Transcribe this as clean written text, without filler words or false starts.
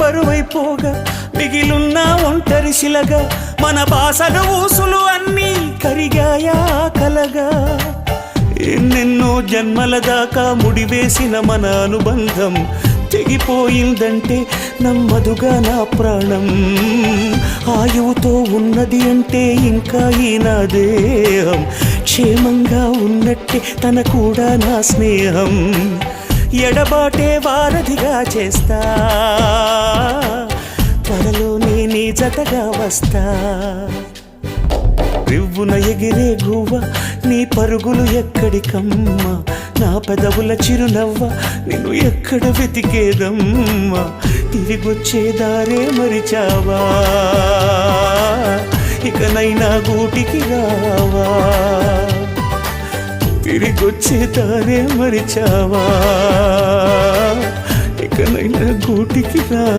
బరువైపోగా మిగిలున్న ఒంటరి శిలగా మన బాసలు ఊసులు అన్నీ కరిగాయా కలగా ఎన్నెన్నో జన్మల దాకా ముడివేసిన మన అనుబంధం తెగిపోయిందంటే నమ్మదుగా నా ప్రాణం ఆయువుతో ఉన్నది అంటే ఇంకా ఈ నా దేహం క్షేమంగా ఉన్నట్టే తన కూడా నా స్నేహం ఎడబాటే వారధిగా చేస్తా త్వరలోనే నీ జతగా వస్తా రివ్వున ఎగిరే గువ్వ నీ పరుగులు ఎక్కడికమ్మా నా పెదవుల చిరునవ్వ నిన్ను ఎక్కడ వెతికేదమ్మా తిరిగొచ్చే దారే మరిచావా ఇకనైనా గూటికి రావా తిరిగొచ్చే దారే మరిచావా ఇకనైనా గూటికి రా